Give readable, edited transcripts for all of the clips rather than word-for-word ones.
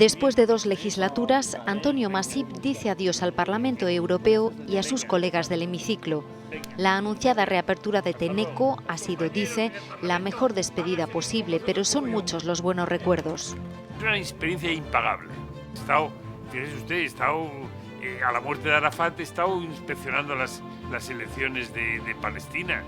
Después de 2 legislaturas, Antonio Masip dice adiós al Parlamento Europeo y a sus colegas del hemiciclo. La anunciada reapertura de Tenneco ha sido, dice, la mejor despedida posible, pero son muchos los buenos recuerdos. Es una experiencia impagable. He estado a la muerte de Arafat, he estado inspeccionando las elecciones de Palestina.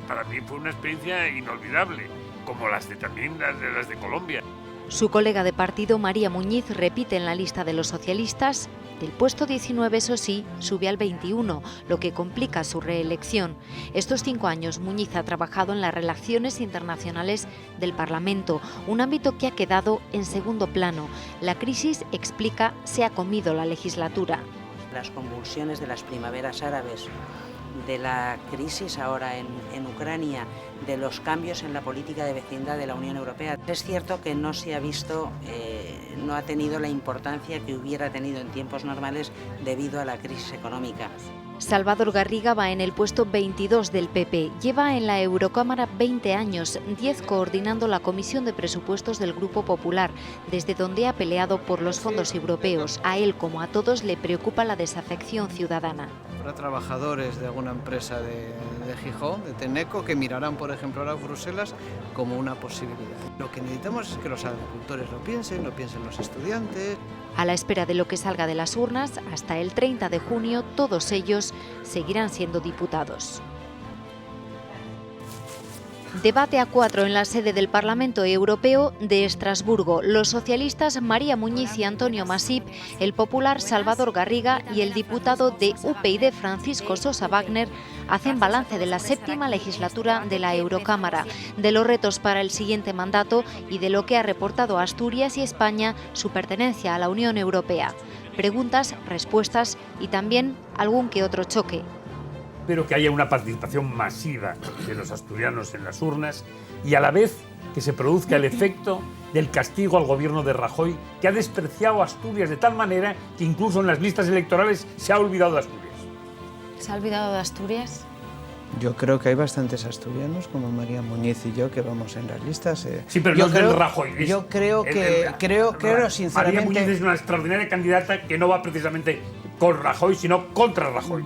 Para mí fue una experiencia inolvidable, como también las de Colombia. Su colega de partido, María Muñiz, repite en la lista de los socialistas. Del puesto 19, eso sí, sube al 21, lo que complica su reelección. Estos 5 años, Muñiz ha trabajado en las relaciones internacionales del Parlamento, un ámbito que ha quedado en segundo plano. La crisis, explica, se ha comido la legislatura. Las convulsiones de las primaveras árabes, de la crisis ahora en Ucrania, de los cambios en la política de vecindad de la Unión Europea. Es cierto que no se ha visto, no ha tenido la importancia que hubiera tenido en tiempos normales debido a la crisis económica. Salvador Garriga va en el puesto 22 del PP. Lleva en la Eurocámara 20 años, 10 coordinando la Comisión de Presupuestos del Grupo Popular, desde donde ha peleado por los fondos europeos. A él, como a todos, le preocupa la desafección ciudadana. Habrá trabajadores de alguna empresa de Gijón, de Tenneco, que mirarán, por ejemplo, ahora Bruselas como una posibilidad. Lo que necesitamos es que los agricultores lo piensen los estudiantes. A la espera de lo que salga de las urnas, hasta el 30 de junio, todos ellos seguirán siendo diputados. Debate a 4 en la sede del Parlamento Europeo de Estrasburgo. Los socialistas María Muñiz y Antonio Masip, el popular Salvador Garriga y el diputado de UPyD Francisco Sosa Wagner hacen balance de la 7ª legislatura de la Eurocámara, de los retos para el siguiente mandato y de lo que ha reportado Asturias y España su pertenencia a la Unión Europea. Preguntas, respuestas y también algún que otro choque. Espero que haya una participación masiva de los asturianos en las urnas y a la vez que se produzca el efecto del castigo al gobierno de Rajoy, que ha despreciado a Asturias de tal manera que incluso en las listas electorales se ha olvidado de Asturias. ¿Se ha olvidado de Asturias? Yo creo que hay bastantes asturianos, como María Muñiz y yo, que vamos en las listas. Sí, pero no es del Rajoy. Yo creo sinceramente... María Muñiz es una extraordinaria candidata que no va precisamente con Rajoy, sino contra Rajoy.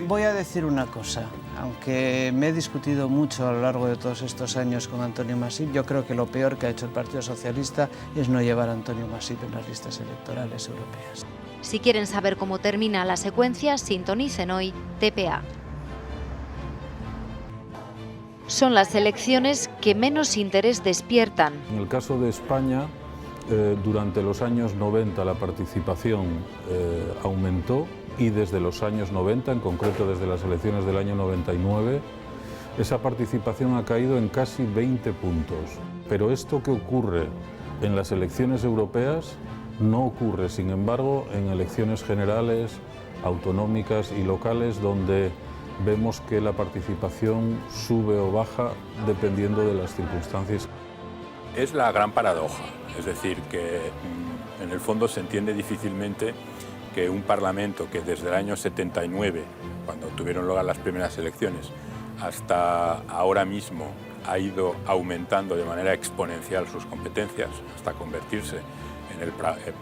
Voy a decir una cosa. Aunque me he discutido mucho a lo largo de todos estos años con Antonio Masip, yo creo que lo peor que ha hecho el Partido Socialista es no llevar a Antonio Masip en las listas electorales europeas. Si quieren saber cómo termina la secuencia, sintonicen hoy TPA. Son las elecciones que menos interés despiertan. En el caso de España, durante los años 90 la participación aumentó y desde los años 90, en concreto desde las elecciones del año 99, esa participación ha caído en casi 20 puntos. Pero esto que ocurre en las elecciones europeas no ocurre, sin embargo, en elecciones generales, autonómicas y locales, donde vemos que la participación sube o baja dependiendo de las circunstancias. Es la gran paradoja, es decir, que en el fondo se entiende difícilmente que un Parlamento que desde el año 79, cuando tuvieron lugar las primeras elecciones, hasta ahora mismo ha ido aumentando de manera exponencial sus competencias hasta convertirse en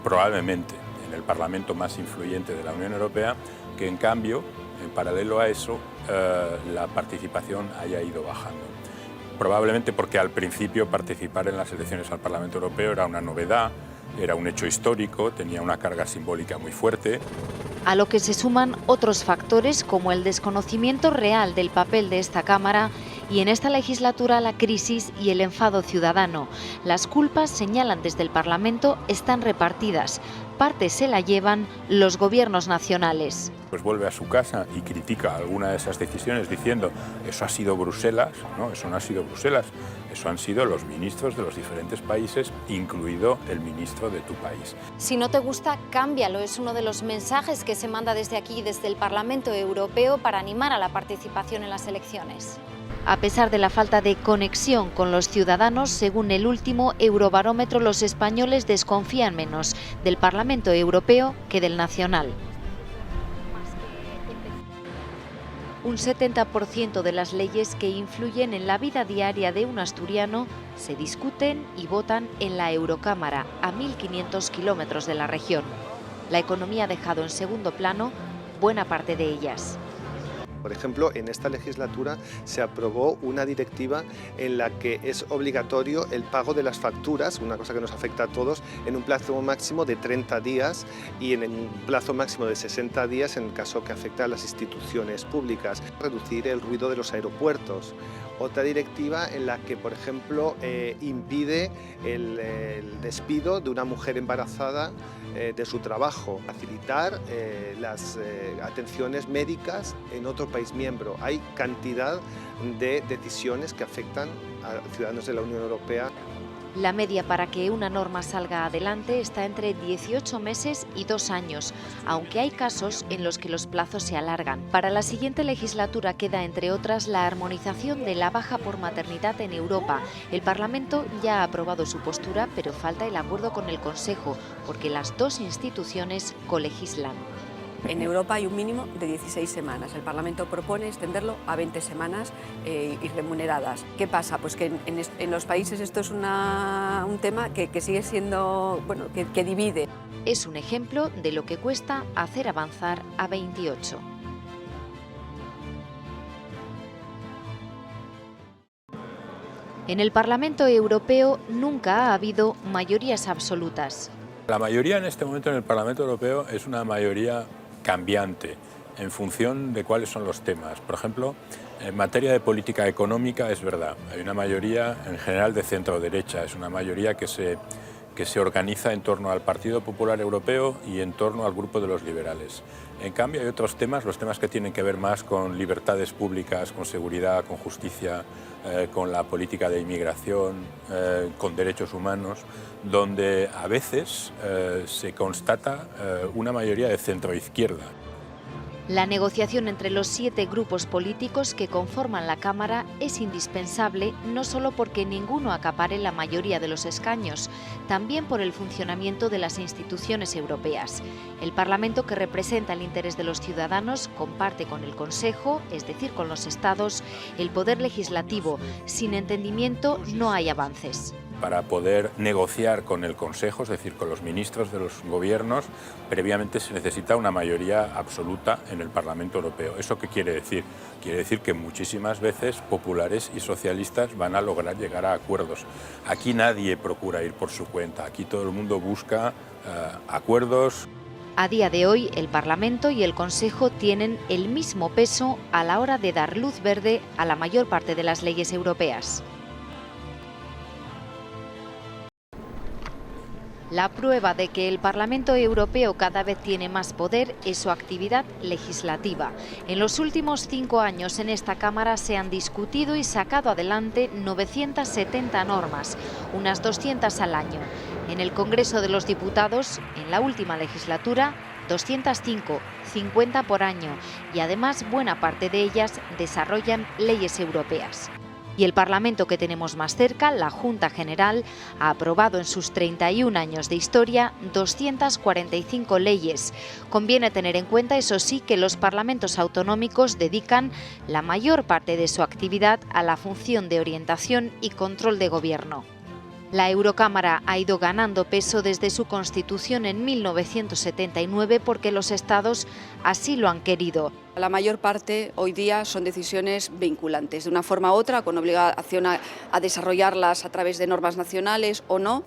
probablemente en el Parlamento más influyente de la Unión Europea, que en cambio, en paralelo a eso, la participación haya ido bajando. Probablemente porque al principio participar en las elecciones al Parlamento Europeo era una novedad, era un hecho histórico, tenía una carga simbólica muy fuerte. A lo que se suman otros factores como el desconocimiento real del papel de esta Cámara y en esta legislatura la crisis y el enfado ciudadano. Las culpas, señalan desde el Parlamento, están repartidas. Parte se la llevan los gobiernos nacionales. Pues vuelve a su casa y critica alguna de esas decisiones diciendo eso ha sido Bruselas, no, eso no ha sido Bruselas, eso han sido los ministros de los diferentes países, incluido el ministro de tu país. Si no te gusta, cámbialo, es uno de los mensajes que se manda desde aquí, desde el Parlamento Europeo, para animar a la participación en las elecciones. A pesar de la falta de conexión con los ciudadanos, según el último Eurobarómetro, los españoles desconfían menos del Parlamento Europeo que del nacional. Un 70% de las leyes que influyen en la vida diaria de un asturiano se discuten y votan en la Eurocámara, a 1.500 kilómetros de la región. La economía ha dejado en segundo plano buena parte de ellas. Por ejemplo, en esta legislatura se aprobó una directiva en la que es obligatorio el pago de las facturas, una cosa que nos afecta a todos, en un plazo máximo de 30 días y en un plazo máximo de 60 días en el caso que afecta a las instituciones públicas. Reducir el ruido de los aeropuertos. Otra directiva en la que, por ejemplo, impide el despido de una mujer embarazada de su trabajo, facilitar las atenciones médicas en otro país miembro. Hay cantidad de decisiones que afectan a ciudadanos de la Unión Europea. La media para que una norma salga adelante está entre 18 meses y 2 años, aunque hay casos en los que los plazos se alargan. Para la siguiente legislatura queda, entre otras, la armonización de la baja por maternidad en Europa. El Parlamento ya ha aprobado su postura, pero falta el acuerdo con el Consejo, porque las dos instituciones colegislan. En Europa hay un mínimo de 16 semanas. El Parlamento propone extenderlo a 20 semanas y remuneradas. ¿Qué pasa? Pues que en los países esto es un tema que sigue siendo, bueno, que divide. Es un ejemplo de lo que cuesta hacer avanzar a 28. En el Parlamento Europeo nunca ha habido mayorías absolutas. La mayoría en este momento en el Parlamento Europeo es una mayoría cambiante en función de cuáles son los temas. Por ejemplo, en materia de política económica es verdad, hay una mayoría en general de centro-derecha, es una mayoría que se organiza en torno al Partido Popular Europeo y en torno al grupo de los liberales. En cambio hay otros temas, los temas que tienen que ver más con libertades públicas, con seguridad, con justicia, con la política de inmigración, con derechos humanos, donde a veces se constata una mayoría de centro-izquierda. La negociación entre los 7 grupos políticos que conforman la Cámara es indispensable, no solo porque ninguno acapare la mayoría de los escaños, también por el funcionamiento de las instituciones europeas. El Parlamento, que representa el interés de los ciudadanos, comparte con el Consejo, es decir, con los Estados, el poder legislativo. Sin entendimiento no hay avances. Para poder negociar con el Consejo, es decir, con los ministros de los gobiernos, previamente se necesita una mayoría absoluta en el Parlamento Europeo. ¿Eso qué quiere decir? Quiere decir que muchísimas veces populares y socialistas van a lograr llegar a acuerdos. Aquí nadie procura ir por su cuenta, aquí todo el mundo busca acuerdos. A día de hoy, el Parlamento y el Consejo tienen el mismo peso a la hora de dar luz verde a la mayor parte de las leyes europeas. La prueba de que el Parlamento Europeo cada vez tiene más poder es su actividad legislativa. En los últimos 5 años en esta Cámara se han discutido y sacado adelante 970 normas, unas 200 al año. En el Congreso de los Diputados, en la última legislatura, 205, 50 por año, y además buena parte de ellas desarrollan leyes europeas. Y el Parlamento que tenemos más cerca, la Junta General, ha aprobado en sus 31 años de historia 245 leyes. Conviene tener en cuenta, eso sí, que los parlamentos autonómicos dedican la mayor parte de su actividad a la función de orientación y control de gobierno. La Eurocámara ha ido ganando peso desde su constitución en 1979 porque los Estados así lo han querido. La mayor parte hoy día son decisiones vinculantes, de una forma u otra, con obligación a desarrollarlas a través de normas nacionales o no.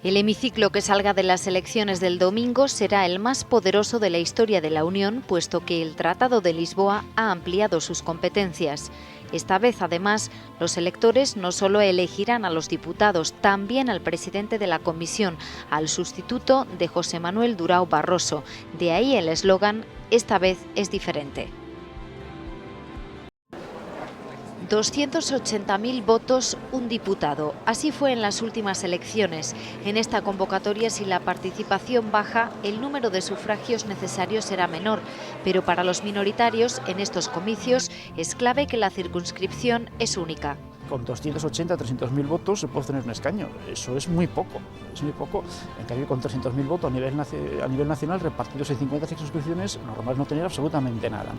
El hemiciclo que salga de las elecciones del domingo será el más poderoso de la historia de la Unión, puesto que el Tratado de Lisboa ha ampliado sus competencias. Esta vez, además, los electores no solo elegirán a los diputados, también al presidente de la Comisión, al sustituto de José Manuel Durão Barroso. De ahí el eslogan, esta vez es diferente. 280.000 votos, un diputado. Así fue en las últimas elecciones. En esta convocatoria, si la participación baja, el número de sufragios necesarios será menor. Pero para los minoritarios, en estos comicios, es clave que la circunscripción es única. Con 280, 300.000 votos se puede tener un escaño. Eso es muy poco. Es muy poco. En cambio, con 300.000 votos a nivel nacional, repartidos en 50 circunscripciones, normal no tener absolutamente nada.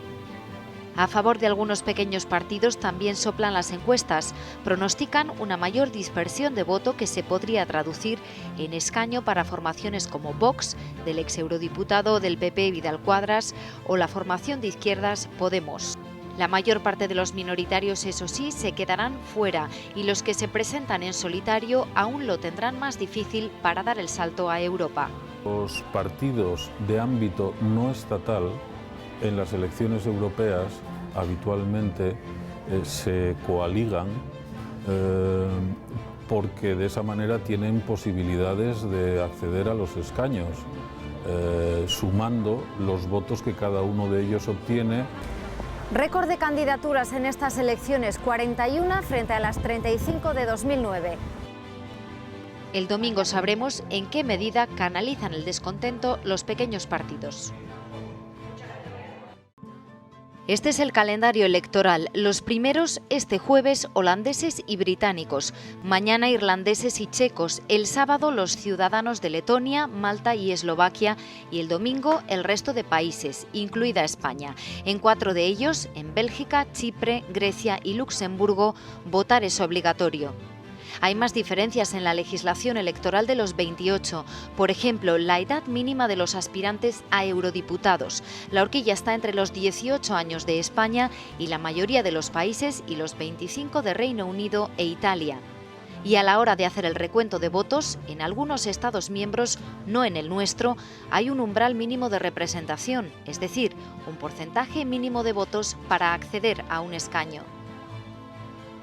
A favor de algunos pequeños partidos también soplan las encuestas. Pronostican una mayor dispersión de voto que se podría traducir en escaño para formaciones como Vox, del ex eurodiputado del PP Vidal Quadras, o la formación de izquierdas Podemos. La mayor parte de los minoritarios, eso sí, se quedarán fuera y los que se presentan en solitario aún lo tendrán más difícil para dar el salto a Europa. Los partidos de ámbito no estatal en las elecciones europeas habitualmente se coaligan porque de esa manera tienen posibilidades de acceder a los escaños, sumando los votos que cada uno de ellos obtiene. Récord de candidaturas en estas elecciones, 41 frente a las 35 de 2009. El domingo sabremos en qué medida canalizan el descontento los pequeños partidos. Este es el calendario electoral. Los primeros este jueves holandeses y británicos, mañana irlandeses y checos, el sábado los ciudadanos de Letonia, Malta y Eslovaquia y el domingo el resto de países, incluida España. En 4 de ellos, en Bélgica, Chipre, Grecia y Luxemburgo, votar es obligatorio. Hay más diferencias en la legislación electoral de los 28. Por ejemplo, la edad mínima de los aspirantes a eurodiputados. La horquilla está entre los 18 años de España y la mayoría de los países y los 25 de Reino Unido e Italia. Y a la hora de hacer el recuento de votos, en algunos Estados miembros, no en el nuestro, hay un umbral mínimo de representación, es decir, un porcentaje mínimo de votos para acceder a un escaño.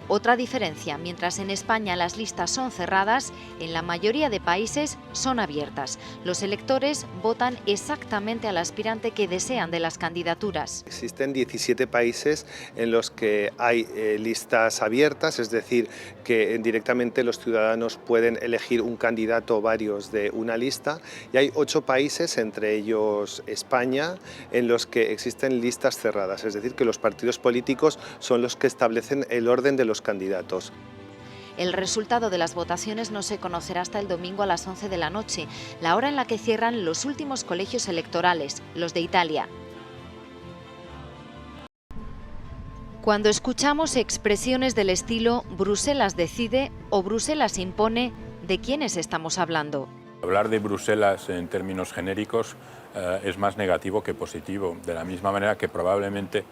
Otra diferencia, mientras en España las listas son cerradas, en la mayoría de países son abiertas. Los electores votan exactamente al aspirante que desean de las candidaturas. Existen 17 países en los que hay listas abiertas, es decir, que directamente los ciudadanos pueden elegir un candidato o varios de una lista, y hay 8 países, entre ellos España, en los que existen listas cerradas, es decir, que los partidos políticos son los que establecen el orden de los candidatos. El resultado de las votaciones no se conocerá hasta el domingo a las 11 de la noche, la hora en la que cierran los últimos colegios electorales, los de Italia. Cuando escuchamos expresiones del estilo Bruselas decide o Bruselas impone, ¿de quiénes estamos hablando? Hablar de Bruselas en términos genéricos es más negativo que positivo, de la misma manera que probablemente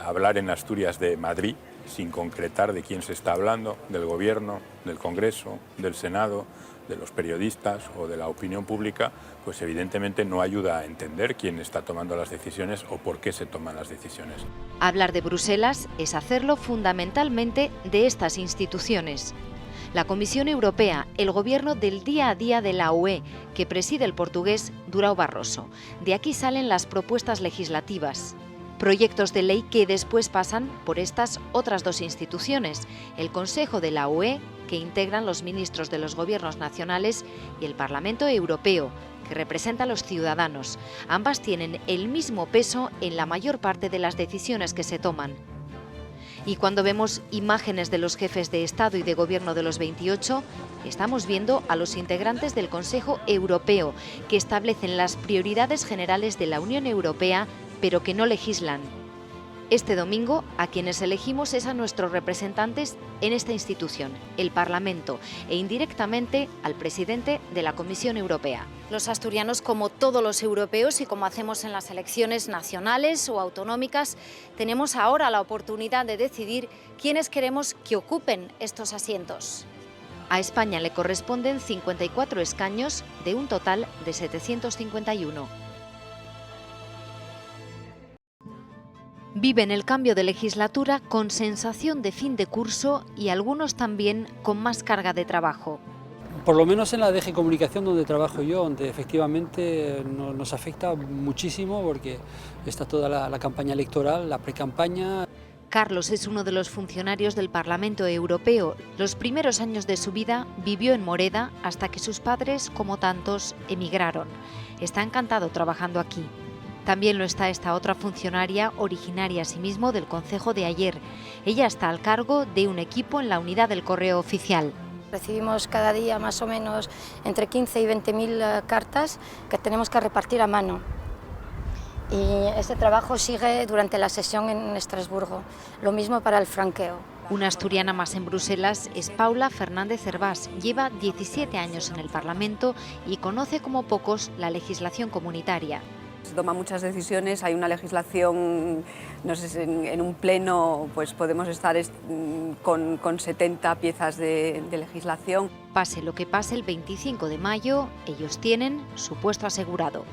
hablar en Asturias de Madrid, sin concretar de quién se está hablando, del Gobierno, del Congreso, del Senado, de los periodistas o de la opinión pública, pues evidentemente no ayuda a entender quién está tomando las decisiones o por qué se toman las decisiones. Hablar de Bruselas es hacerlo fundamentalmente de estas instituciones. La Comisión Europea, el gobierno del día a día de la UE, que preside el portugués Durão Barroso. De aquí salen las propuestas legislativas. Proyectos de ley que después pasan por estas otras 2 instituciones, el Consejo de la UE, que integran los ministros de los gobiernos nacionales, y el Parlamento Europeo, que representa a los ciudadanos. Ambas tienen el mismo peso en la mayor parte de las decisiones que se toman. Y cuando vemos imágenes de los jefes de Estado y de Gobierno de los 28, estamos viendo a los integrantes del Consejo Europeo, que establecen las prioridades generales de la Unión Europea, pero que no legislan. Este domingo, a quienes elegimos es a nuestros representantes en esta institución, el Parlamento, e indirectamente al presidente de la Comisión Europea. Los asturianos, como todos los europeos y como hacemos en las elecciones nacionales o autonómicas, tenemos ahora la oportunidad de decidir quiénes queremos que ocupen estos asientos. A España le corresponden 54 escaños de un total de 751. Viven el cambio de legislatura con sensación de fin de curso y algunos también con más carga de trabajo. Por lo menos en la DG Comunicación, donde trabajo yo, donde efectivamente nos afecta muchísimo porque está toda la campaña electoral, la precampaña. Carlos es uno de los funcionarios del Parlamento Europeo. Los primeros años de su vida vivió en Moreda hasta que sus padres, como tantos, emigraron. Está encantado trabajando aquí. También lo está esta otra funcionaria, originaria asimismo del concejo de Aller. Ella está al cargo de un equipo en la unidad del correo oficial. Recibimos cada día más o menos entre 15 y 20.000 cartas que tenemos que repartir a mano. Y ese trabajo sigue durante la sesión en Estrasburgo. Lo mismo para el franqueo. Una asturiana más en Bruselas es Paula Fernández Hervás. Lleva 17 años en el Parlamento y conoce como pocos la legislación comunitaria. Se toman muchas decisiones, hay una legislación, no sé, en un pleno pues podemos estar con 70 piezas de legislación. Pase lo que pase el 25 de mayo, ellos tienen su puesto asegurado.